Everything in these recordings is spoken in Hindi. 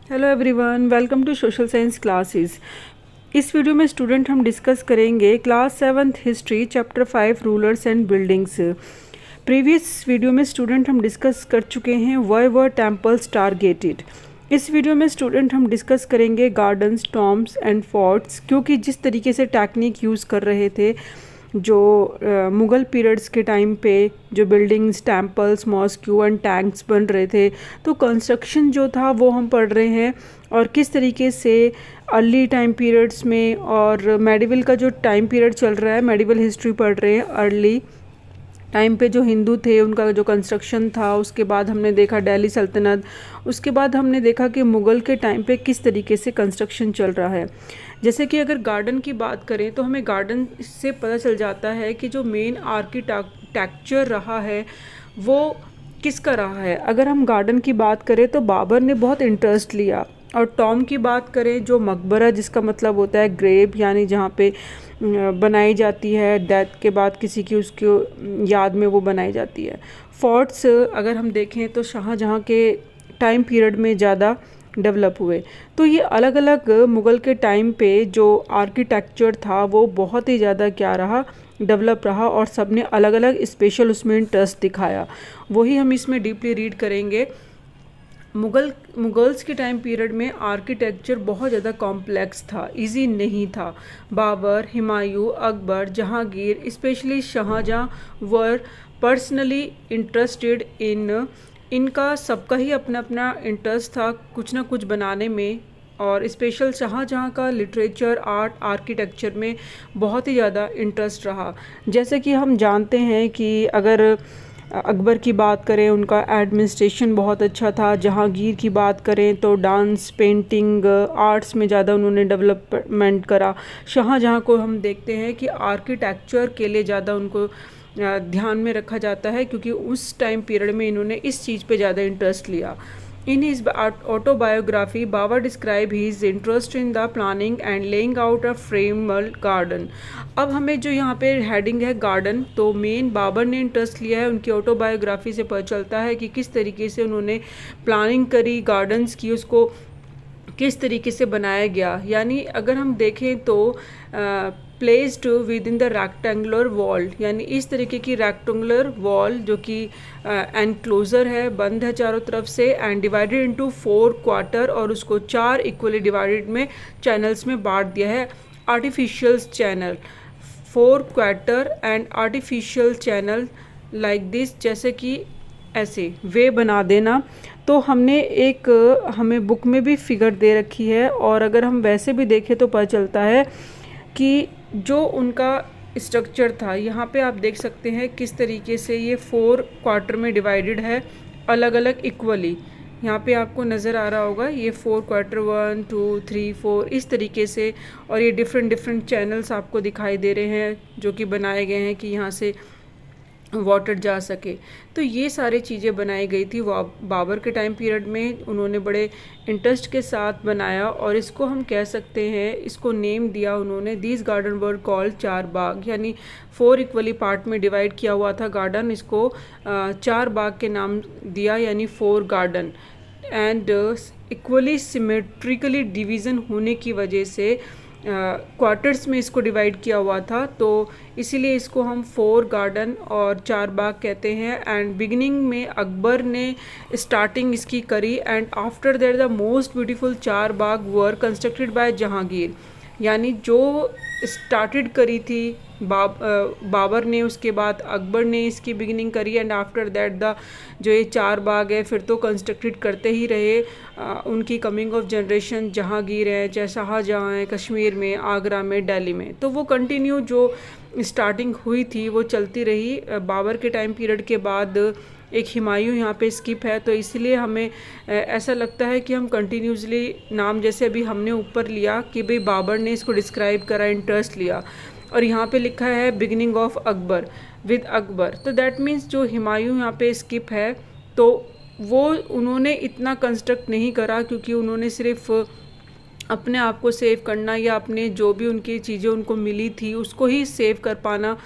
Hello everyone, welcome to social science classes. इस वीडियो में स्टूडेंट हम डिस्कस करेंगे class 7th history chapter 5 rulers and buildings. Previous video में स्टूडेंट हम डिस्कस कर चुके हैं व्हाई वर टेम्पल्स टारगेटेड। इस वीडियो में स्टूडेंट हम डिस्कस करेंगे गार्डन्स, टॉम्ब्स एंड फोर्ट्स, क्योंकि जिस तरीके से टेक्निक यूज़ कर रहे थे जो मुग़ल पीरियड्स के टाइम पे जो buildings, temples, mosque and tanks बन रहे थे, तो कंस्ट्रक्शन जो था वो हम पढ़ रहे हैं और किस तरीके से अर्ली टाइम पीरियड्स में और मेडिवल का जो टाइम पीरियड चल रहा है, मेडिवल हिस्ट्री पढ़ रहे हैं। अर्ली टाइम पे जो हिंदू थे उनका जो कंस्ट्रक्शन था, उसके बाद हमने देखा दिल्ली सल्तनत, उसके बाद हमने देखा कि मुग़ल के टाइम पे किस तरीके से कंस्ट्रक्शन चल रहा है। जैसे कि अगर गार्डन की बात करें तो हमें गार्डन से पता चल जाता है कि जो मेन आर्किटेक्चर रहा है वो किसका रहा है। अगर हम गार्डन की बात करें तो बाबर ने बहुत इंटरेस्ट लिया, और टॉम की बात करें जो मकबरा, जिसका मतलब होता है ग्रेव, यानी जहाँ पे बनाई जाती है डेथ के बाद किसी की उसकी याद में वो बनाई जाती है। फोर्ट्स अगर हम देखें तो शाहजहाँ के टाइम पीरियड में ज़्यादा डेवलप हुए। तो ये अलग अलग मुग़ल के टाइम पे जो आर्किटेक्चर था वो बहुत ही ज़्यादा क्या रहा, डेवलप रहा, और सब ने अलग अलग स्पेशल उसमें इंटरेस्ट दिखाया। वही हम इसमें डीपली रीड करेंगे। मुगल्स के टाइम पीरियड में आर्किटेक्चर बहुत ज़्यादा कॉम्प्लेक्स था, इजी नहीं था। बाबर, हुमायूं, अकबर, जहांगीर, स्पेशली शाहजहाँ वर पर्सनली इंटरेस्टेड इनका सबका ही अपना अपना इंटरेस्ट था कुछ ना कुछ बनाने में। और स्पेशल शाहजहाँ का लिटरेचर, आर्ट, आर्किटेक्चर में बहुत ही ज़्यादा इंटरेस्ट रहा। जैसे कि हम जानते हैं कि अगर अकबर की बात करें, उनका एडमिनिस्ट्रेशन बहुत अच्छा था। जहांगीर की बात करें तो डांस, पेंटिंग, आर्ट्स में ज़्यादा उन्होंने डेवलपमेंट करा। शाहजहाँ को हम देखते हैं कि आर्किटेक्चर के लिए ज़्यादा उनको ध्यान में रखा जाता है, क्योंकि उस टाइम पीरियड में इन्होंने इस चीज़ पे ज़्यादा इंटरेस्ट लिया। In his autobiography, Baba described his interest in the planning and laying out a framework garden. अब हमें जो यहाँ पे हेडिंग है गार्डन, तो मेन बाबर ने इंटरेस्ट लिया है। उनकी ऑटोबायोग्राफी से पता चलता है कि किस तरीके से उन्होंने प्लानिंग करी, गार्डन्स की, उसको किस तरीके से बनाया गया। यानी अगर हम देखें तो placed with in the rectangular wall, यानी इस तरीके की रेक्टेंगुलर वॉल जो कि एनक्लोजर है, बंद है चारों तरफ से, एंड डिवाइडेड इनटू 4 क्वार्टर, और उसको 4 इक्वली डिवाइडेड में चैनल्स में बांट दिया है। Artificial channel, 4 quarter and artificial channel like this, जैसे कि ऐसे वे बना देना। तो हमने एक हमें बुक में भी फिगर दे रखी है, और अगर हम वैसे भी देखें तो पता चलता है कि जो उनका स्ट्रक्चर था, यहाँ पे आप देख सकते हैं किस तरीके से ये 4 क्वार्टर में डिवाइडेड है, अलग अलग इक्वली। यहाँ पे आपको नज़र आ रहा होगा ये 4 क्वार्टर, 1 2 3 4 इस तरीके से, और ये डिफरेंट डिफरेंट चैनल्स आपको दिखाई दे रहे हैं जो कि बनाए गए हैं कि यहाँ से वाटर जा सके। तो ये सारी चीज़ें बनाई गई थी बाबर के टाइम पीरियड में। उन्होंने बड़े इंटरेस्ट के साथ बनाया, और इसको हम कह सकते हैं, इसको नेम दिया उन्होंने, दिस गार्डन वर कॉल्ड 4 बाग, यानी 4 इक्वली पार्ट में डिवाइड किया हुआ था गार्डन, इसको 4 बाग के नाम दिया, यानी 4 garden. And equally symmetrically division होने की वजह से क्वार्टर्स में इसको डिवाइड किया हुआ था, तो इसीलिए इसको हम 4 गार्डन और 4 बाग कहते हैं। एंड बिगिनिंग में अकबर ने स्टार्टिंग इसकी करी, and after that the most beautiful 4 Bagh were constructed by Jahangir, यानी जो स्टार्टेड करी थी बाबर ने, उसके बाद अकबर ने इसकी बिगिनिंग करी, एंड आफ्टर दैट द जो ये 4 बाग है फिर तो कंस्ट्रक्टेड करते ही रहे। उनकी कमिंग ऑफ जनरेशन जहांगीर है, चाहे शाहजहाँ है, कश्मीर में, आगरा में, दिल्ली में, तो वो कंटिन्यू जो स्टार्टिंग हुई थी वो चलती रही। बाबर के टाइम पीरियड के बाद एक हुमायूं यहाँ पे स्किप है, तो इसलिए हमें ऐसा लगता है कि हम कंटिन्यूसली नाम, जैसे अभी हमने ऊपर लिया कि भाई बाबर ने इसको डिस्क्राइब करा, इंटरेस्ट लिया, और यहाँ पे लिखा है beginning of Akbar with Akbar, तो दैट मीन्स जो हुमायूं यहाँ पे स्किप है, तो वो उन्होंने इतना कंस्ट्रक्ट नहीं करा, क्योंकि उन्होंने सिर्फ अपने आप को सेव करना, या अपने जो भी उनकी चीज़ें उनको मिली थी उसको ही सेव कर पाना,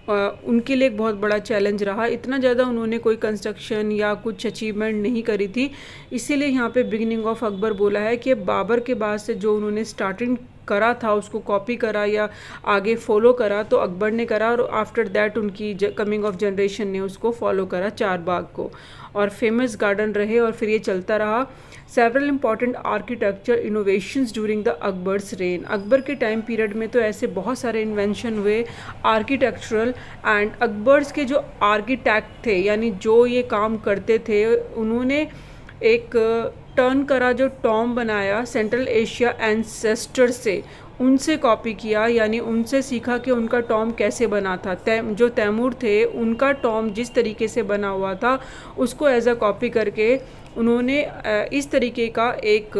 उनके लिए एक बहुत बड़ा चैलेंज रहा। इतना ज़्यादा उन्होंने कोई कंस्ट्रक्शन या कुछ अचीवमेंट नहीं करी थी, इसीलिए यहाँ पे बिगिनिंग ऑफ अकबर बोला है कि बाबर के बाद से जो उन्होंने स्टार्टिंग करा था उसको कॉपी करा या आगे फॉलो करा तो अकबर ने करा, और आफ्टर दैट उनकी कमिंग ऑफ जनरेशन ने उसको फॉलो करा चार बाग को, और फेमस गार्डन रहे और फिर ये चलता रहा। Several important architecture innovations during the Akbar's rain, Akbar के टाइम पीरियड में तो ऐसे बहुत सारे इन्वेंशन हुए आर्किटेक्चरल, एंड अकबर्स के जो आर्किटेक्ट थे यानी जो ये काम करते थे उन्होंने एक टर्न करा, जो टॉम बनाया सेंट्रल एशिया एंसेस्टर से उनसे कॉपी किया, यानी उनसे सीखा कि उनका टॉम कैसे बना था। जो तैमूर थे उनका टॉम जिस तरीके से बना हुआ था उसको एज अ कॉपी करके उन्होंने इस तरीके का एक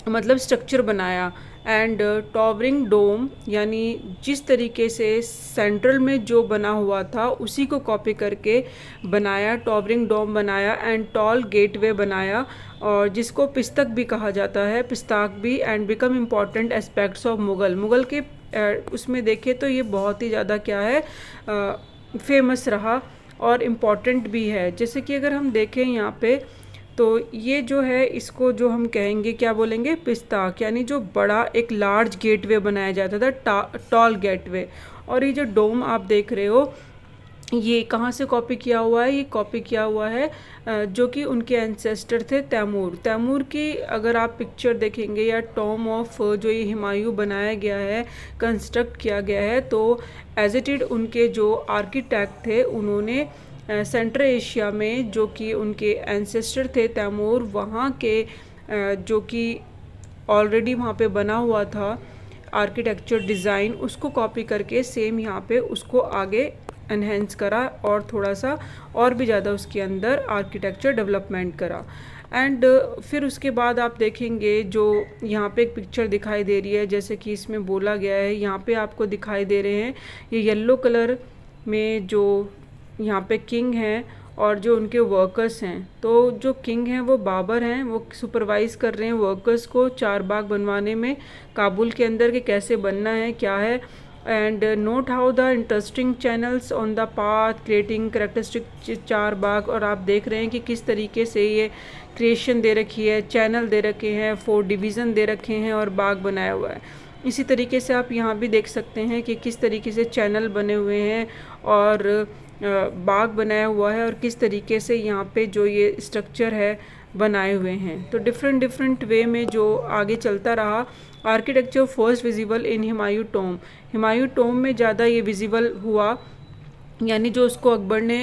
मतलब स्ट्रक्चर बनाया। एंड टॉवरिंग डोम यानी जिस तरीके से सेंट्रल में जो बना हुआ था उसी को कॉपी करके बनाया, टॉवरिंग डोम बनाया, एंड टॉल गेटवे बनाया, और जिसको पिस्तक भी कहा जाता है, पिस्ताक भी, and become important aspects of Mughal के उसमें देखें तो ये बहुत ही ज़्यादा क्या है फेमस रहा और इम्पॉर्टेंट भी है। जैसे कि अगर हम देखें यहाँ पे तो ये जो है इसको जो हम कहेंगे क्या बोलेंगे, पिस्ताक, यानी जो बड़ा एक लार्ज गेटवे बनाया जाता था, टॉल गेटवे। और ये जो डोम आप देख रहे हो ये कहाँ से कॉपी किया हुआ है, ये कॉपी किया हुआ है जो कि उनके एंसेस्टर थे तैमूर की अगर आप पिक्चर देखेंगे या टॉम ऑफ जो ये हुमायूं बनाया गया है, कंस्ट्रक्ट किया गया है, तो एज इट इज उनके जो आर्किटेक्ट थे उन्होंने सेंट्रल एशिया में जो कि उनके एंसेस्टर थे तैमूर, वहाँ के जो कि ऑलरेडी वहाँ पे बना हुआ था आर्किटेक्चर डिज़ाइन, उसको कॉपी करके सेम यहाँ पे उसको आगे एनहेंस करा और थोड़ा सा और भी ज़्यादा उसके अंदर आर्किटेक्चर डेवलपमेंट करा। एंड फिर उसके बाद आप देखेंगे जो यहाँ पे एक पिक्चर दिखाई दे रही है, जैसे कि इसमें बोला गया है, यहाँ पे आपको दिखाई दे रहे हैं ये येलो कलर में जो यहाँ पे किंग हैं और जो उनके वर्कर्स हैं। तो जो किंग हैं वो बाबर हैं, वो सुपरवाइज़ कर रहे हैं वर्कर्स को चार बाग बनवाने में काबुल के अंदर कि कैसे बनना है क्या है। And note how the interesting channels on the path creating characteristic चार बाग, और आप देख रहे हैं कि किस तरीके से ये क्रिएशन दे रखी है, चैनल दे रखे हैं, 4 डिवीज़न दे रखे हैं और बाग बनाया हुआ है। इसी तरीके से आप यहाँ भी देख सकते हैं कि किस तरीके से चैनल बने हुए हैं और बाग बनाया हुआ है और किस तरीके से यहाँ पे जो ये स्ट्रक्चर है बनाए हुए हैं। तो डिफरेंट वे में जो आगे चलता रहा। Architecture first visible in Humayun Tom में ज़्यादा ये विजिबल हुआ, यानी जो उसको अकबर ने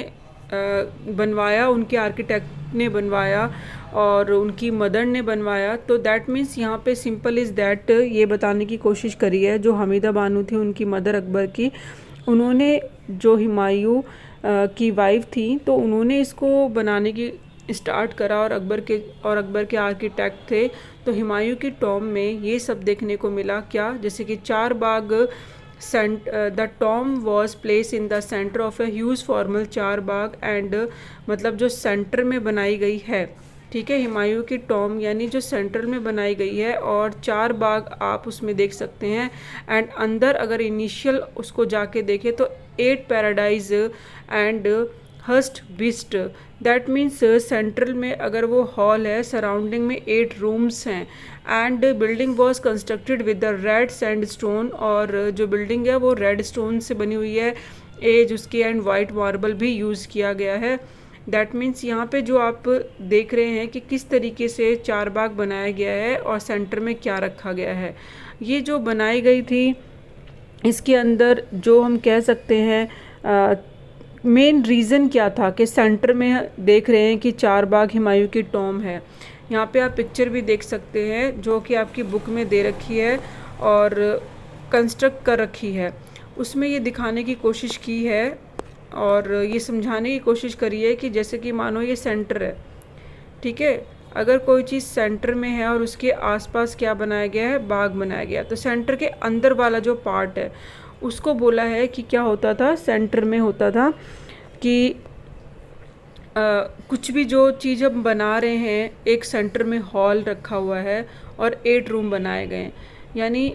बनवाया, उनके आर्किटेक्ट ने बनवाया और उनकी मदर ने बनवाया। तो दैट मीन्स यहाँ पे सिंपल इज़ दैट ये बताने की कोशिश करी है जो हमीदा बानो थी उनकी मदर अकबर की, उन्होंने जो हुमायूं की वाइफ थी तो उन्होंने इसको बनाने की स्टार्ट करा और अकबर के आर्किटेक्ट थे। तो हुमायूं की टॉम में ये सब देखने को मिला क्या, जैसे कि Charbagh the tomb was place in the centre of a huge formal Charbagh, and मतलब जो सेंटर में बनाई गई है, ठीक है, हुमायूं की टॉम यानी जो सेंट्रल में बनाई गई है और चार बाग आप उसमें देख सकते हैं। एंड अंदर अगर इनिशियल उसको जाके देखें तो 8 पैराडाइज एंड हस्ट बिस्ट, दैट मीन्स सेंट्रल में अगर वो हॉल है सराउंडिंग में 8 रूम्स हैं। And building was constructed with the red sandstone, और जो बिल्डिंग है वो रेड स्टोन से बनी हुई है, एज उसकी, एंड वाइट मार्बल भी यूज़ किया गया है। दैट मीन्स यहाँ पे जो आप देख रहे हैं कि किस तरीके से चार बाग बनाया गया है और सेंटर में क्या रखा गया है। ये जो बनाई गई थी इसके अंदर जो हम कह सकते हैं मेन रीज़न क्या था कि सेंटर में देख रहे हैं कि चार बाग हुमायूं की टॉम है। यहाँ पे आप पिक्चर भी देख सकते हैं जो कि आपकी बुक में दे रखी है और कंस्ट्रक्ट कर रखी है, उसमें ये दिखाने की कोशिश की है और ये समझाने की कोशिश करी है कि जैसे कि मानो ये सेंटर है, ठीक है, अगर कोई चीज़ सेंटर में है और उसके आसपास क्या बनाया गया है, बाग बनाया गया, तो सेंटर के अंदर वाला जो पार्ट है उसको बोला है कि क्या होता था, सेंटर में होता था कि कुछ भी जो चीज़ हम बना रहे हैं, एक सेंटर में हॉल रखा हुआ है और 8 रूम बनाए गए हैं, यानी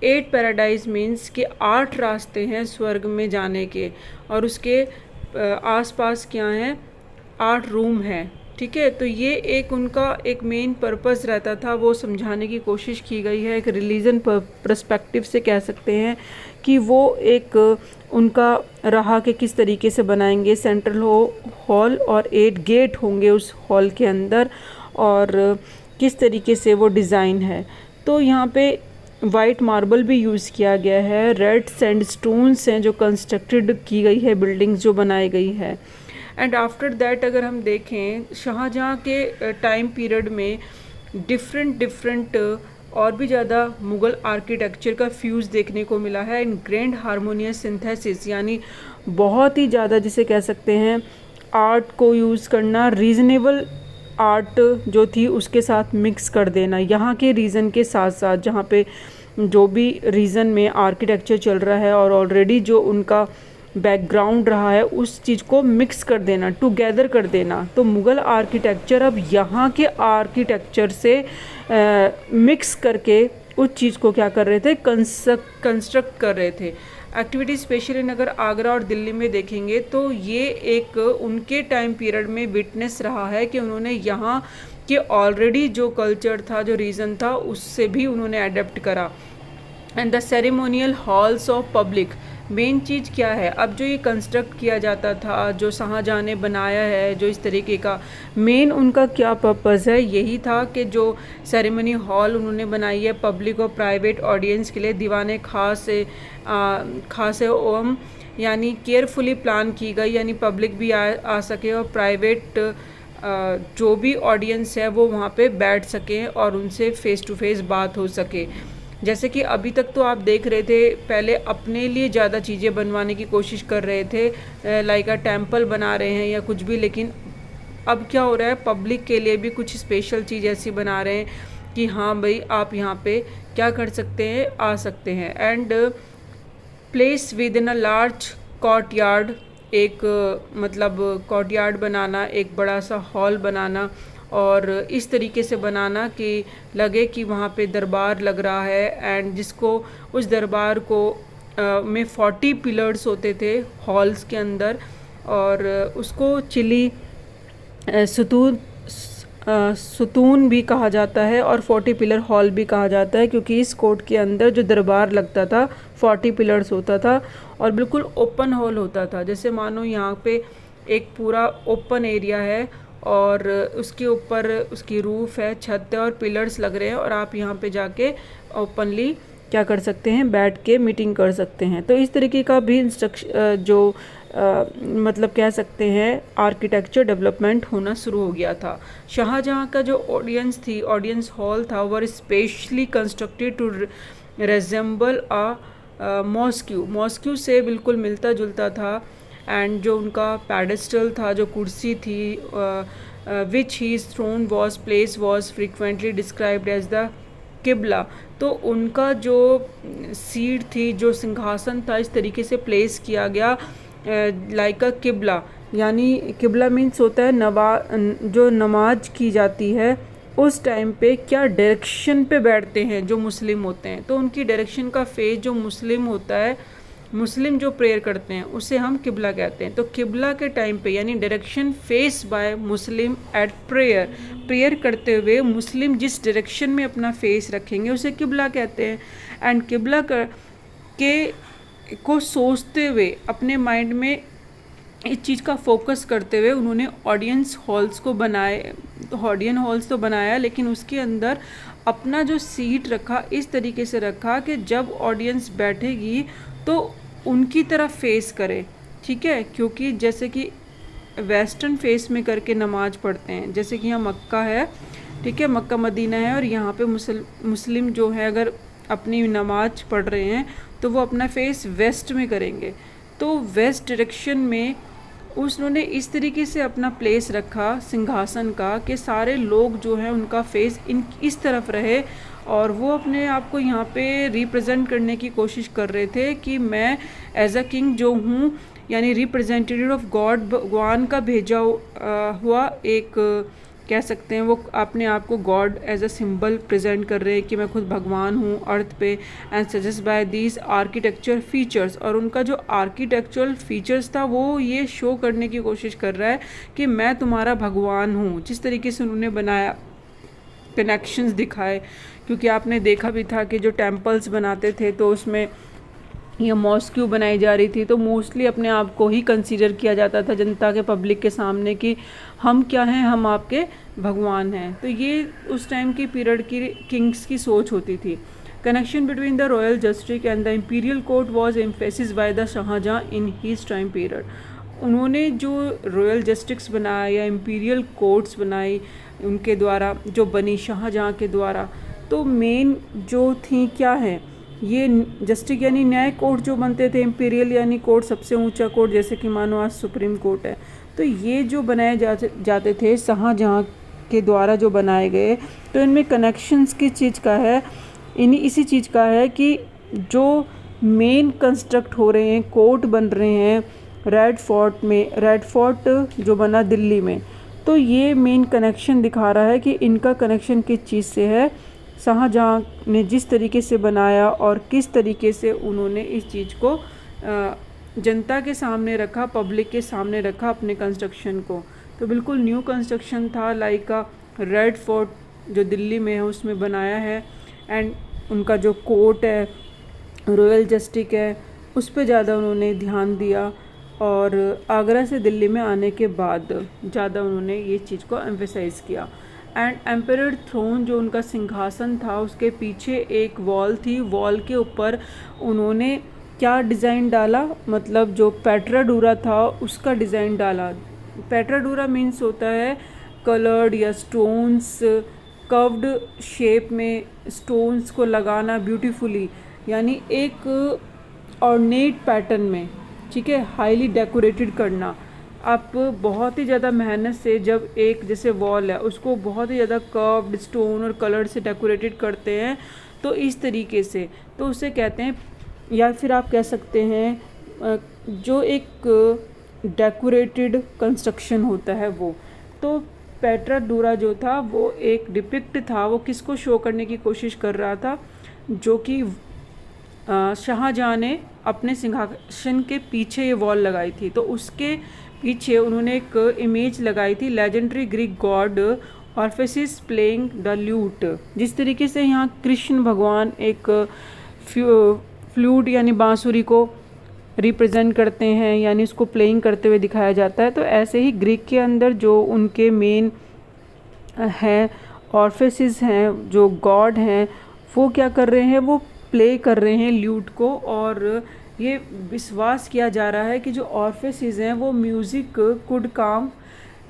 8 पैराडाइज मीन्स कि 8 रास्ते हैं स्वर्ग में जाने के, और उसके आसपास क्या हैं, 8 रूम हैं। ठीक है, तो ये एक उनका एक मेन पर्पस रहता था, वो समझाने की कोशिश की गई है। एक रिलीजन पर्सपेक्टिव से कह सकते हैं कि वो एक उनका रहा कि किस तरीके से बनाएंगे सेंट्रल हॉल, और 8 गेट होंगे उस हॉल के अंदर, और किस तरीके से वो डिज़ाइन है। तो यहाँ पे वाइट मार्बल भी यूज़ किया गया है, रेड सैंडस्टोन्स हैं जो कंस्ट्रक्टेड की गई है, बिल्डिंग्स जो बनाई गई है। एंड आफ्टर दैट अगर हम देखें शाहजहाँ के टाइम पीरियड में डिफरेंट और भी ज़्यादा मुग़ल आर्किटेक्चर का फ्यूज़ देखने को मिला है इन ग्रैंड हारमोनियस सिंथेसिस, यानी बहुत ही ज़्यादा जिसे कह सकते हैं आर्ट को यूज़ करना, रीज़नेबल आर्ट जो थी उसके साथ मिक्स कर देना। यहाँ के रीज़न के साथ साथ जहाँ पे जो भी रीज़न में आर्किटेक्चर चल रहा है और ऑलरेडी जो उनका बैकग्राउंड रहा है उस चीज़ को मिक्स कर देना, टुगेदर कर देना। तो मुग़ल आर्किटेक्चर अब यहाँ के आर्किटेक्चर से मिक्स करके उस चीज़ को क्या कर रहे थे, कंस्ट्रक्ट कर रहे थे। एक्टिविटी स्पेशली अगर आगरा और दिल्ली में देखेंगे तो ये एक उनके टाइम पीरियड में विटनेस रहा है कि उन्होंने यहाँ के ऑलरेडी जो कल्चर था, जो रीज़न था, उससे भी उन्होंने अडेप्ट करा। And the ceremonial halls of public, main चीज़ क्या है, अब जो ये कंस्ट्रक्ट किया जाता था, जो शाहजहाँ ने बनाया है जो इस तरीके का, मेन उनका क्या पर्पज़ है, यही था कि जो सेरेमनी हॉल उन्होंने बनाई है पब्लिक और प्राइवेट ऑडियंस के लिए, दीवाने खास ओम यानी केयरफुली प्लान की गई, यानी पब्लिक भी आ सके और प्राइवेट जो भी ऑडियंस है वो वहाँ पे बैठ सकें और उनसे फ़ेस टू फेस बात हो सके। जैसे कि अभी तक तो आप देख रहे थे, पहले अपने लिए ज़्यादा चीज़ें बनवाने की कोशिश कर रहे थे, लाइक अ टेम्पल बना रहे हैं या कुछ भी, लेकिन अब क्या हो रहा है, पब्लिक के लिए भी कुछ स्पेशल चीज़ ऐसी बना रहे हैं कि हाँ भाई आप यहाँ पे क्या कर सकते हैं, आ सकते हैं। And place with in a large courtyard, एक मतलब कोर्टयार्ड बनाना, एक बड़ा सा हॉल बनाना और इस तरीके से बनाना कि लगे कि वहाँ पे दरबार लग रहा है। एंड जिसको उस दरबार को में 40 पिलर्स होते थे हॉल्स के अंदर, और उसको चिली सुतून भी कहा जाता है और 40 पिलर हॉल भी कहा जाता है, क्योंकि इस कोर्ट के अंदर जो दरबार लगता था 40 पिलर्स होता था और बिल्कुल ओपन हॉल होता था। जैसे मानो यहाँ पे एक पूरा ओपन एरिया है और उसके ऊपर उसकी रूफ है, छत है और पिलर्स लग रहे हैं, और आप यहाँ पे जाके ओपनली क्या कर सकते हैं, बैठ के मीटिंग कर सकते हैं। तो इस तरीके का भी जो मतलब कह सकते हैं आर्किटेक्चर डेवलपमेंट होना शुरू हो गया था। शाहजहाँ का जो ऑडियंस हॉल था वो specially constructed to resemble a mosque से बिल्कुल मिलता जुलता था। एंड जो उनका पेडेस्टल था, जो कुर्सी थी, which his throne was frequently described as the qibla. तो उनका जो सीट थी, जो सिंहासन था, इस तरीके से प्लेस किया गया लाइक अ किबला, यानी किबला मीन्स होता है जो नमाज की जाती है उस टाइम पे क्या डायरेक्शन पे बैठते हैं जो मुस्लिम होते हैं, तो उनकी डायरेक्शन का फेस जो मुस्लिम होता है, मुस्लिम जो प्रेयर करते हैं उसे हम किबला कहते हैं। तो किबला के टाइम पे यानी direction face by Muslim at prayer करते हुए मुस्लिम जिस डायरेक्शन में अपना फेस रखेंगे उसे किबला कहते हैं। एंड किबला को सोचते हुए अपने माइंड में इस चीज़ का फोकस करते हुए उन्होंने ऑडियंस हॉल्स तो बनाया, लेकिन उसके अंदर अपना जो सीट रखा इस तरीके से रखा कि जब ऑडियंस बैठेगी तो उनकी तरफ फेस करे। ठीक है, क्योंकि जैसे कि वेस्टर्न फेस में करके नमाज पढ़ते हैं, जैसे कि यहाँ मक्का है, ठीक है, मक्का मदीना है, और यहाँ पे मुस्लिम जो है अगर अपनी नमाज पढ़ रहे हैं तो वो अपना फेस वेस्ट में करेंगे। तो वेस्ट डायरेक्शन में उन्होंने इस तरीके से अपना प्लेस रखा सिंहासन का कि सारे लोग जो हैं उनका फेस इस तरफ रहे, और वो अपने आप को यहाँ पे रिप्रेजेंट करने की कोशिश कर रहे थे कि मैं एज अ किंग जो हूँ, यानी रिप्रेजेंटेटिव ऑफ गॉड, भगवान का भेजा हुआ एक कह सकते हैं वो अपने आप को god as a symbol present कर रहे हैं कि मैं खुद भगवान हूँ अर्थ पे, and suggest by these architecture features. और उनका जो आर्किटेक्चरल फीचर्स था वो ये शो करने की कोशिश कर रहा है कि मैं तुम्हारा भगवान हूँ। जिस तरीके से उन्होंने बनाया, कनेक्शंस दिखाए, क्योंकि आपने देखा भी था कि जो टेम्पल्स बनाते थे तो उसमें या मॉस्क क्यों बनाई जा रही थी, तो मोस्टली अपने आप को ही कंसीडर किया जाता था जनता के, पब्लिक के सामने कि हम क्या हैं, हम आपके भगवान हैं। तो ये उस टाइम की पीरियड की किंग्स की सोच होती थी। Connection between the royal justice and the imperial court was emphasis by the Shahjahan in his time period. उन्होंने जो रॉयल जस्टिस बनाया या इम्पीरियल कोर्ट्स बनाई उनके द्वारा, जो बनी शाहजहाँ के द्वारा, तो मेन जो थी क्या है, ये जस्टिस यानी न्याय कोर्ट जो बनते थे, इम्पीरियल यानी कोर्ट सबसे ऊंचा कोर्ट, जैसे कि मानो आज सुप्रीम कोर्ट है, तो ये जो बनाए जाते थे शाहजहाँ के द्वारा जो बनाए गए, तो इनमें कनेक्शंस किस चीज़ का है, इसी चीज़ का है कि जो मेन कंस्ट्रक्ट हो रहे हैं, कोर्ट बन रहे हैं रेड फोर्ट में, रेड फोर्ट जो बना दिल्ली में, तो ये मेन कनेक्शन दिखा रहा है कि इनका कनेक्शन किस चीज़ से है। शाहजहाँ ने जिस तरीके से बनाया और किस तरीके से उन्होंने इस चीज़ को जनता के सामने रखा, पब्लिक के सामने रखा अपने कंस्ट्रक्शन को। तो बिल्कुल न्यू कंस्ट्रक्शन था, लाइक का रेड फोर्ट जो दिल्ली में है उसमें बनाया है, एंड उनका जो कोर्ट है, रॉयल जस्टिस है, उस पर ज़्यादा उन्होंने ध्यान दिया। और आगरा से दिल्ली में आने के बाद ज़्यादा उन्होंने ये चीज़ को एम्फेसाइज़ किया। एंड एम्परर थ्रोन जो उनका सिंहासन था, उसके पीछे एक वॉल थी, वॉल के ऊपर उन्होंने क्या डिज़ाइन डाला, मतलब जो पेट्राडूरा था उसका डिज़ाइन डाला। पेट्राडूरा मीन्स होता है कलर्ड या स्टोन्स, कर्व्ड शेप में स्टोन्स को लगाना ब्यूटीफुली, यानी एक ऑर्नेट पैटर्न में, ठीक है, हाईली डेकोरेटेड करना। आप बहुत ही ज़्यादा मेहनत से जब एक जैसे वॉल है उसको बहुत ही ज़्यादा कर्व्ड स्टोन और कलर से डेकोरेटेड करते हैं, तो इस तरीके से, तो उसे कहते हैं, या फिर आप कह सकते हैं जो एक डेकोरेटेड कंस्ट्रक्शन होता है वो। तो पेट्राडूरा जो था वो एक डिपिक्ट था, वो किसको शो करने की कोशिश कर रहा था, जो कि शाहजहाँ ने अपने सिंहासन के पीछे ये वॉल लगाई थी, तो उसके पीछे उन्होंने एक इमेज लगाई थी legendary Greek god Orpheus playing the lute. जिस तरीके से यहाँ कृष्ण भगवान एक फ्लूट यानी बांसुरी को रिप्रेजेंट करते हैं, यानी उसको प्लेइंग करते हुए दिखाया जाता है, तो ऐसे ही ग्रीक के अंदर जो उनके मेन हैं ऑर्फेसिस हैं, जो गॉड हैं, वो क्या कर रहे हैं, वो प्ले कर रहे हैं ल्यूट को। और ये विश्वास किया जा रहा है कि जो ऑर्फेसिस हैं वो म्यूज़िक कुड काम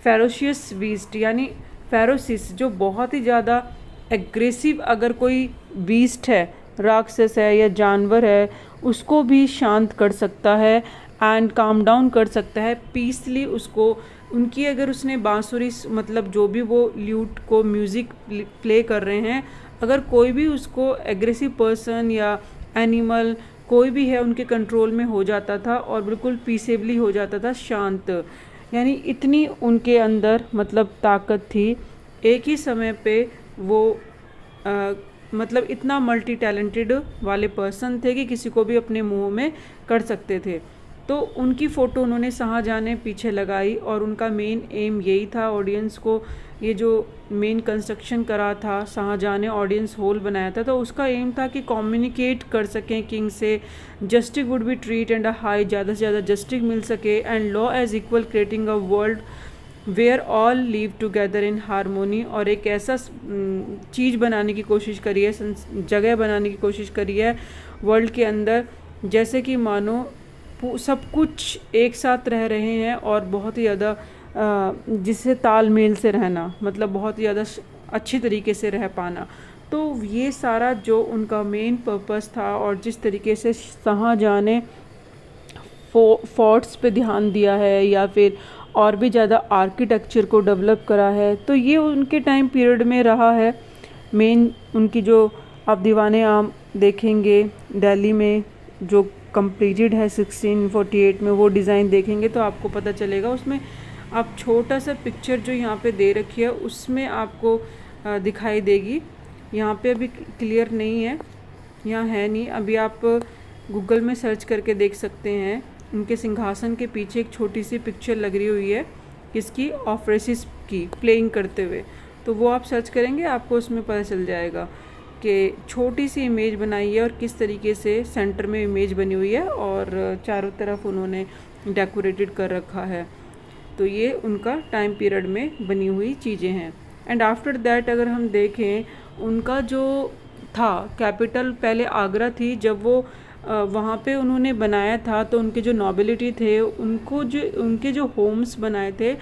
फेरोशियस बीस्ट, यानी फेरोसिस जो बहुत ही ज़्यादा एग्रेसिव अगर कोई बीस्ट है, राक्षस है या जानवर है, उसको भी शांत कर सकता है एंड काम डाउन कर सकता है पीसली उसको। उनकी अगर उसने बांसुरी मतलब जो भी वो ल्यूट को म्यूज़िक प्ले कर रहे हैं, अगर कोई भी उसको एग्रेसिव पर्सन या एनिमल कोई भी है उनके कंट्रोल में हो जाता था और बिल्कुल पीसेबली हो जाता था, शांत, यानी इतनी उनके अंदर मतलब ताकत थी। एक ही समय पे वो मतलब इतना मल्टी टैलेंटेड वाले पर्सन थे कि किसी को भी अपने मुंह में कर सकते थे। तो उनकी फ़ोटो उन्होंने शाहजहाँ ने पीछे लगाई और उनका मेन एम यही था, ऑडियंस को ये जो मेन कंस्ट्रक्शन करा था शाहजहाँ ने, ऑडियंस हॉल बनाया था, तो उसका एम था कि कम्युनिकेट कर सकें किंग से, justice would be treat and high, ज़्यादा से ज़्यादा जस्टिस मिल सके, and law as equal, creating a world where all live together in harmony. और एक ऐसा चीज़ बनाने की कोशिश करी है, जगह बनाने की कोशिश करी है वर्ल्ड के अंदर, जैसे कि मानो सब कुछ एक साथ रह रहे हैं और बहुत ही ज़्यादा जिससे तालमेल से रहना, मतलब बहुत ही ज़्यादा अच्छी तरीके से रह पाना। तो ये सारा जो उनका मेन पर्पस था और जिस तरीके से शाहजहाँ ने फोर्ट्स पे ध्यान दिया है या फिर और भी ज़्यादा आर्किटेक्चर को डेवलप करा है, तो ये उनके टाइम पीरियड में रहा है। मेन उनकी जो आप दीवाने आम देखेंगे दिल्ली में जो कंप्लीटेड है 1648 में, वो डिज़ाइन देखेंगे तो आपको पता चलेगा उसमें आप छोटा सा पिक्चर जो यहाँ पे दे रखी है उसमें आपको दिखाई देगी। यहाँ पे अभी क्लियर नहीं है, यहाँ है नहीं। अभी आप गूगल में सर्च करके देख सकते हैं। उनके सिंहासन के पीछे एक छोटी सी पिक्चर लगी हुई है, किसकी, ऑफरेसिस की, प्लेइंग करते हुए। तो वो आप सर्च करेंगे, आपको उसमें पता चल जाएगा कि छोटी सी इमेज बनाई है और किस तरीके से सेंटर में इमेज बनी हुई है और चारों तरफ उन्होंने डेकोरेटेड कर रखा है। तो ये उनका टाइम पीरियड में बनी हुई चीज़ें हैं। एंड आफ्टर दैट अगर हम देखें, उनका जो था कैपिटल पहले आगरा थी। जब वो वहाँ पे उन्होंने बनाया था तो उनके जो नोबिलिटी थे उनके जो होम्स बनाए थे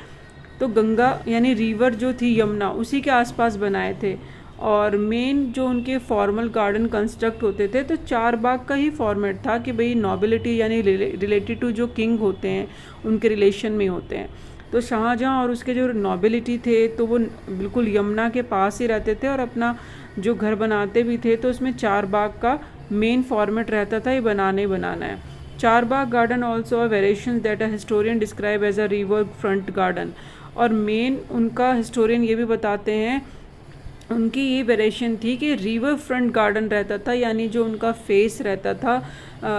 तो गंगा यानी रिवर जो थी यमुना उसी के आसपास बनाए थे। और मेन जो उनके फॉर्मल गार्डन कंस्ट्रक्ट होते थे तो चार बाग का ही फॉर्मेट था कि भाई नोबिलिटी यानी रिलेटेड टू जो किंग होते हैं उनके रिलेशन में होते हैं। तो शाहजहाँ और उसके जो नोबिलिटी थे तो वो बिल्कुल यमुना के पास ही रहते थे और अपना जो घर बनाते भी थे तो उसमें चार बाग का मेन फॉर्मेट रहता था, ये बनाना है। Charbagh garden also a variation that a historian describe as a river front garden. और मेन उनका हिस्टोरियन ये भी बताते हैं, उनकी ये वेरिएशन थी कि रिवर फ्रंट गार्डन रहता था, यानी जो उनका फेस रहता था,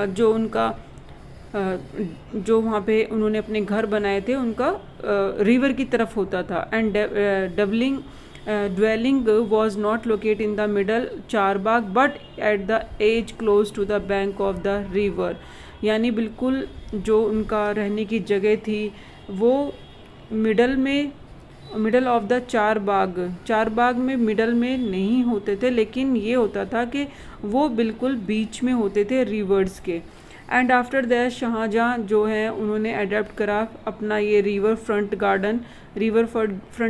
जो उनका जो वहाँ पे उन्होंने अपने घर बनाए थे उनका रिवर की तरफ होता था। And dwelling was not located in the middle Charbagh but at the edge close to the bank of the river। यानी बिल्कुल जो उनका रहने की जगह थी वो मिडल ऑफ द चार बाग में मिडल में नहीं होते थे, लेकिन ये होता था कि वो बिल्कुल बीच में होते थे रिवर्स के। एंड आफ्टर दैट शाहजहाँ जो है उन्होंने अडेप्ट करा अपना ये रिवर फ्रंट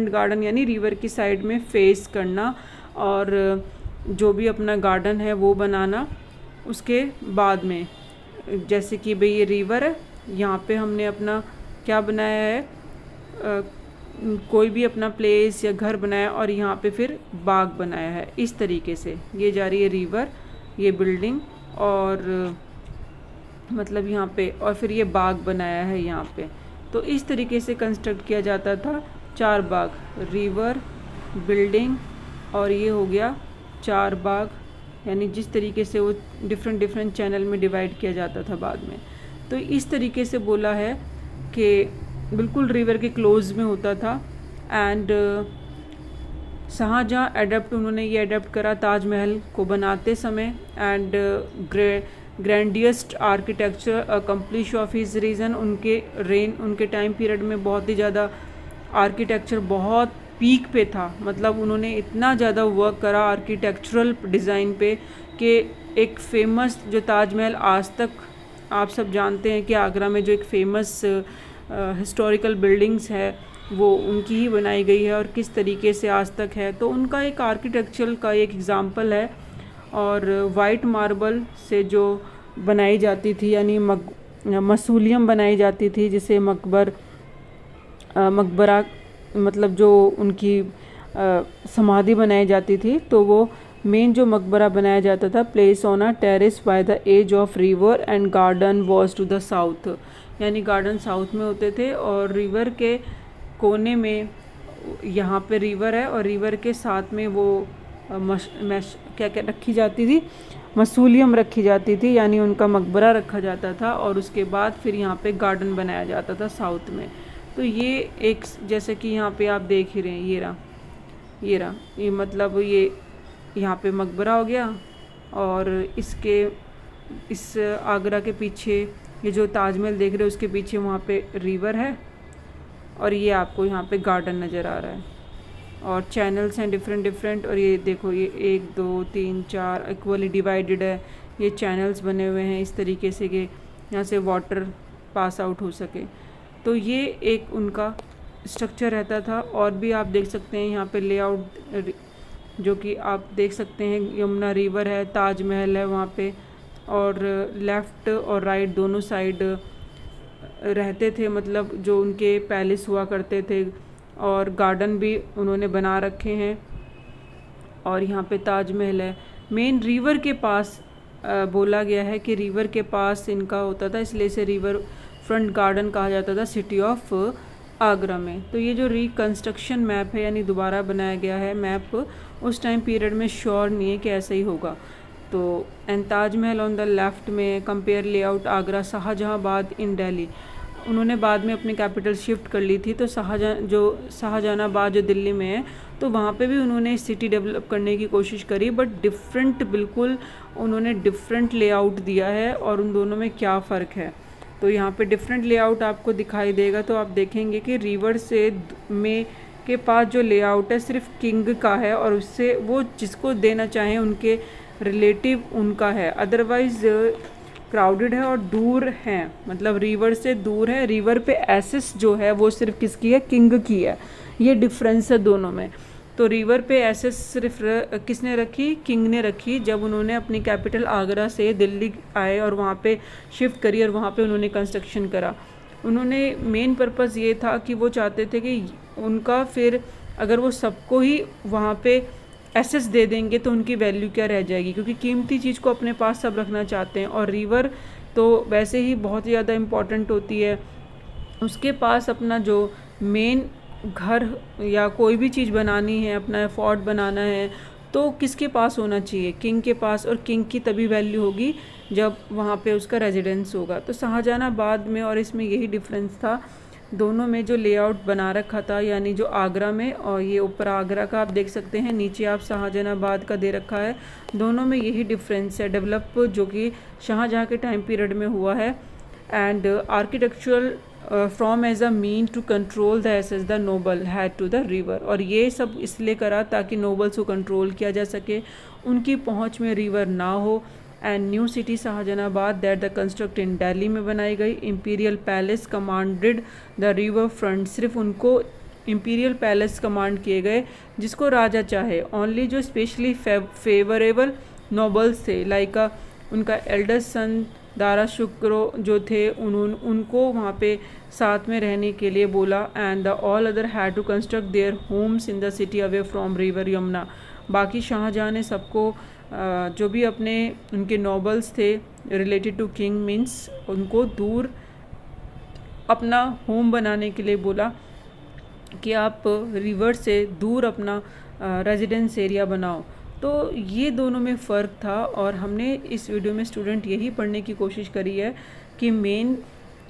गार्डन यानी रिवर की साइड में फेस करना और जो भी अपना गार्डन है वो बनाना। उसके बाद में जैसे कि भाई ये रिवर है, यहाँ पे हमने अपना क्या बनाया है, कोई भी अपना प्लेस या घर बनाया और यहाँ पे फिर बाग बनाया है। इस तरीके से ये जा रही है रिवर, ये बिल्डिंग और मतलब यहाँ पे, और फिर ये बाग बनाया है यहाँ पे। तो इस तरीके से कंस्ट्रक्ट किया जाता था चार बाग, रिवर, बिल्डिंग और ये हो गया चार बाग। यानी जिस तरीके से वो डिफरेंट चैनल में डिवाइड किया जाता था बाद में। तो इस तरीके से बोला है कि बिल्कुल रिवर के क्लोज में होता था। एंड शाहजहाँ उन्होंने ये अडेप्ट करा ताजमहल को बनाते समय। And grandest architecture accomplish of his reign, उनके टाइम पीरियड में बहुत ही ज़्यादा आर्किटेक्चर बहुत पीक पे था। मतलब उन्होंने इतना ज़्यादा वर्क करा आर्किटेक्चरल डिज़ाइन पे कि एक फेमस जो ताजमहल आज तक आप सब जानते हैं कि आगरा में जो एक फेमस हिस्टोरिकल बिल्डिंग्स है वो उनकी ही बनाई गई है और किस तरीके से आज तक है। तो उनका एक आर्किटेक्चरल का एक एग्ज़ाम्पल है। और वाइट मार्बल से जो बनाई जाती थी यानी मसूलियम बनाई जाती थी, जिसे मकबरा मतलब जो उनकी समाधि बनाई जाती थी। तो वो मेन जो मकबरा बनाया जाता था place on a terrace by the edge of river and garden was to the south. यानी गार्डन साउथ में होते थे और रिवर के कोने में यहाँ पे रिवर है और रिवर के साथ में वो क्या रखी जाती थी, मसूलियम रखी जाती थी, यानी उनका मकबरा रखा जाता था। और उसके बाद फिर यहाँ पे गार्डन बनाया जाता था साउथ में। तो ये एक जैसे कि यहाँ पे आप देख ही रहे हैं, ये मतलब ये यहाँ पे मकबरा हो गया और इस आगरा के पीछे ये जो ताजमहल देख रहे हो उसके पीछे वहाँ पे रिवर है और ये आपको यहाँ पे गार्डन नज़र आ रहा है और चैनल्स हैं डिफरेंट। और ये देखो ये 1 2 3 4 इक्वली डिवाइडेड है, ये चैनल्स बने हुए हैं इस तरीके से कि यहाँ से वाटर पास आउट हो सके। तो ये एक उनका स्ट्रक्चर रहता था। और भी आप देख सकते हैं यहाँ पे लेआउट जो कि आप देख सकते हैं, यमुना रिवर है, ताजमहल है वहाँ पे और लेफ़्ट और राइट दोनों साइड रहते थे, मतलब जो उनके पैलेस हुआ करते थे। और गार्डन भी उन्होंने बना रखे हैं और यहाँ पे ताजमहल है। मेन रिवर के पास बोला गया है कि रिवर के पास इनका होता था, इसलिए इसे रिवर फ्रंट गार्डन कहा जाता था, सिटी ऑफ आगरा में। तो ये जो रिकंस्ट्रक्शन मैप है यानी दोबारा बनाया गया है मैप, उस टाइम पीरियड में श्योर नहीं है कि ऐसा ही होगा। तो and Taj Mahal on the left में, कंपेयर लेआउट आगरा शाहजहांबाद इन दिल्ली। उन्होंने बाद में अपनी कैपिटल शिफ्ट कर ली थी, तो शाहजहानाबाद जो दिल्ली में है, तो वहाँ पे भी उन्होंने सिटी डेवलप करने की कोशिश करी, बट डिफरेंट, बिल्कुल उन्होंने डिफरेंट लेआउट दिया है। और उन दोनों में क्या फ़र्क है, तो यहाँ पे डिफरेंट लेआउट आपको दिखाई देगा। तो आप देखेंगे कि रिवर से में के पास जो लेआउट है सिर्फ किंग का है, और उससे वो जिसको देना चाहें उनके रिलेटिव उनका है, अदरवाइज़ क्राउडेड है और दूर हैं, मतलब रिवर से दूर है। रिवर पे एसेस जो है वो सिर्फ किसकी है, किंग की है। ये डिफरेंस है दोनों में। तो रिवर पे एसेस सिर्फ किसने रखी, किंग ने रखी, जब उन्होंने अपनी कैपिटल आगरा से दिल्ली आए और वहाँ पे शिफ्ट करी और वहाँ पे उन्होंने कंस्ट्रक्शन करा। उन्होंने मेन पर्पस ये था कि वो चाहते थे कि उनका फिर अगर वो सबको ही वहाँ पे एसेस दे देंगे तो उनकी वैल्यू क्या रह जाएगी, क्योंकि कीमती चीज़ को अपने पास सब रखना चाहते हैं। और रिवर तो वैसे ही बहुत ज़्यादा इम्पॉर्टेंट होती है, उसके पास अपना जो मेन घर या कोई भी चीज़ बनानी है, अपना फोर्ट बनाना है, तो किसके पास होना चाहिए, किंग के पास। और किंग की तभी वैल्यू होगी जब वहाँ पे उसका रेजिडेंस होगा। तो शाहजहानाबाद में और इसमें यही डिफरेंस था, दोनों में जो लेआउट बना रखा था, यानी जो आगरा में, और ये ऊपर आगरा का आप देख सकते हैं, नीचे आप शाहजहानाबाद का दे रखा है। दोनों में यही डिफरेंस है, डेवलप जो कि शाहजहाँ के टाइम पीरियड में हुआ है। And architectural from as a mean to control the access the noble had to the river. और ये सब इसलिए करा ताकि नोबल्स को कंट्रोल किया जा सके, उनकी पहुंच में रिवर ना हो। And new city Shahjahanabad that the construct in Delhi में बनाई गई। Imperial palace commanded the river front, सिर्फ उनको इम्पीरियल पैलेस कमांड किए गए जिसको राजा चाहे। ओनली जो स्पेशली फेवरेबल नोबल्स थे, लाइक उनका एल्डर सन दारा शुक्रो जो थे, उनको वहाँ पे साथ में रहने के लिए बोला। And the all other had to construct their homes in the city away from river Yamuna. बाकी शाहजहाँ ने सबको जो भी अपने उनके नोबल्स थे रिलेटेड टू किंग मीन्स उनको दूर अपना होम बनाने के लिए बोला कि आप रिवर से दूर अपना रेजिडेंस एरिया बनाओ। तो ये दोनों में फ़र्क था, और हमने इस वीडियो में स्टूडेंट यही पढ़ने की कोशिश करी है कि मेन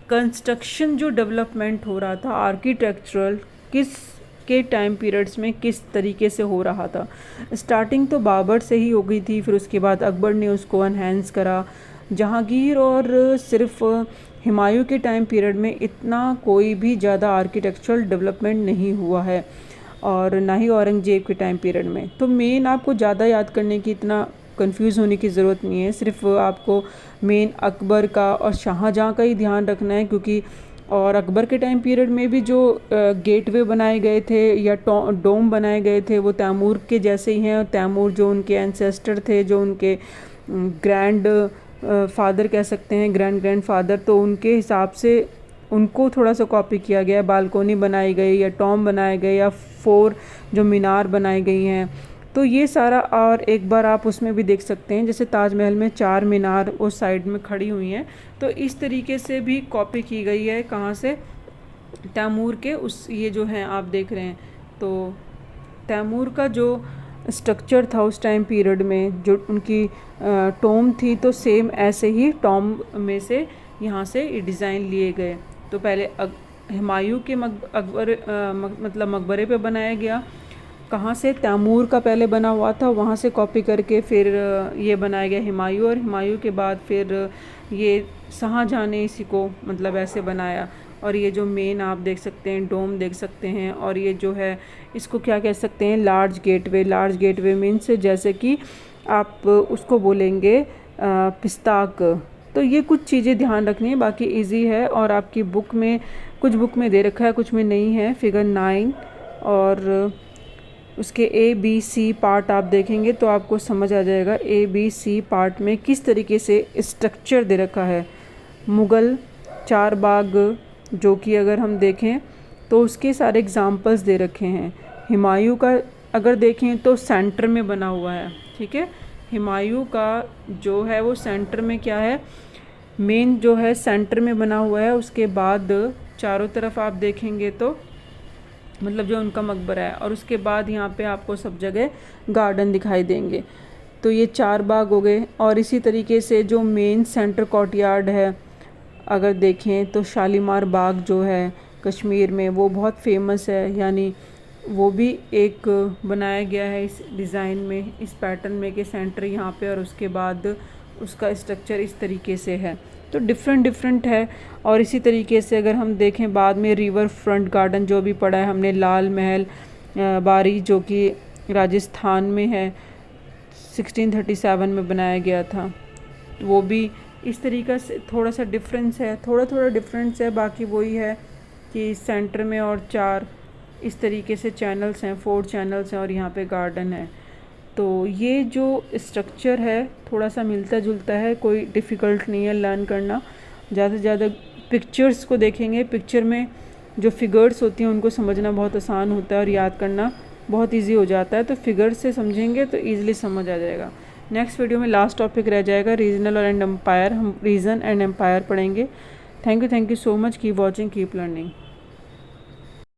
कंस्ट्रक्शन जो डेवलपमेंट हो रहा था आर्किटेक्चरल, किस के टाइम पीरियड्स में किस तरीके से हो रहा था। स्टार्टिंग तो बाबर से ही हो गई थी, फिर उसके बाद अकबर ने उसको एनहेंस करा। जहांगीर और सिर्फ हुमायूं के टाइम पीरियड में इतना कोई भी ज़्यादा आर्किटेक्चरल डेवलपमेंट नहीं हुआ है, और ना ही औरंगजेब के टाइम पीरियड में। तो मेन आपको ज़्यादा याद करने की, इतना कंफ्यूज होने की ज़रूरत नहीं है, सिर्फ आपको मेन अकबर का और शाहजहाँ का ही ध्यान रखना है। क्योंकि और अकबर के टाइम पीरियड में भी जो गेटवे बनाए गए थे या डोम बनाए गए थे वो तैमूर के जैसे ही हैं। और तैमूर जो उनके एंसेस्टर थे, जो उनके ग्रैंड फादर कह सकते हैं, ग्रैंड फादर, तो उनके हिसाब से उनको थोड़ा सा कॉपी किया गया। बालकोनी बनाई गई या टॉम बनाए गए या 4 जो मीनार बनाई गई हैं, तो ये सारा। और एक बार आप उसमें भी देख सकते हैं, जैसे ताजमहल में 4 मीनार उस साइड में खड़ी हुई हैं, तो इस तरीके से भी कॉपी की गई है। कहाँ से, तैमूर के उस, ये जो हैं आप देख रहे हैं, तो तैमूर का जो स्ट्रक्चर था उस टाइम पीरियड में, जो उनकी टॉम थी, तो सेम ऐसे ही टॉम में से यहाँ से डिज़ाइन लिए गए। तो पहले हुमायूं के मतलब मकबरे पे बनाया गया। कहाँ से, तैमूर का पहले बना हुआ था, वहाँ से कॉपी करके फिर ये बनाया गया हुमायूं, और हुमायूं के बाद फिर ये शाहजहाँ ने इसी को मतलब ऐसे बनाया। और ये जो मेन आप देख सकते हैं, डोम देख सकते हैं, और ये जो है इसको क्या कह सकते हैं, large gateway. Large gateway means जैसे कि आप उसको बोलेंगे पिस्ताक। तो ये कुछ चीज़ें ध्यान रखनी है, बाकी इजी है। और आपकी बुक में, कुछ बुक में दे रखा है, कुछ में नहीं है। फिगर 9 और उसके ABC पार्ट आप देखेंगे तो आपको समझ आ जाएगा ABC पार्ट में किस तरीके से स्ट्रक्चर दे रखा है। मुग़ल चार बाग जो कि अगर हम देखें तो उसके सारे एग्जाम्पल्स दे रखे हैं। हुमायूं का अगर देखें तो सेंटर में बना हुआ है, ठीक है। हुमायूं का जो है वो सेंटर में क्या है, मेन जो है सेंटर में बना हुआ है। उसके बाद चारों तरफ आप देखेंगे तो मतलब जो उनका मकबरा है, और उसके बाद यहाँ पे आपको सब जगह गार्डन दिखाई देंगे। तो ये 4 बाग हो गए। और इसी तरीके से जो मेन सेंटर कोर्टयार्ड है अगर देखें तो शालीमार बाग जो है कश्मीर में वो बहुत फेमस है, यानी वो भी एक बनाया गया है इस डिज़ाइन में, इस पैटर्न में कि सेंटर यहाँ पे और उसके बाद उसका स्ट्रक्चर इस तरीके से है। तो डिफरेंट है। और इसी तरीके से अगर हम देखें बाद में रिवर फ्रंट गार्डन जो भी पड़ा है हमने, लाल महल बारी जो कि राजस्थान में है, 1637 में बनाया गया था, वो भी इस तरीक़ा से थोड़ा सा डिफरेंस है, थोड़ा डिफरेंस है, बाकी वही है कि सेंटर में और 4 इस तरीके से चैनल्स हैं, 4 चैनल्स हैं और यहाँ पे गार्डन है। तो ये जो स्ट्रक्चर है थोड़ा सा मिलता जुलता है, कोई डिफ़िकल्ट नहीं है लर्न करना। ज़्यादा से ज़्यादा पिक्चर्स को देखेंगे, पिक्चर में जो फिगर्स होती हैं उनको समझना बहुत आसान होता है और याद करना बहुत इजी हो जाता है। तो फिगर्स से समझेंगे तो ईज़िली समझ आ जाएगा। नेक्स्ट वीडियो में लास्ट टॉपिक रह जाएगा रीजनल और एंड एम्पायर, हम रीजन एंड एम्पायर पढ़ेंगे। Thank you so much, keep watching, keep learning.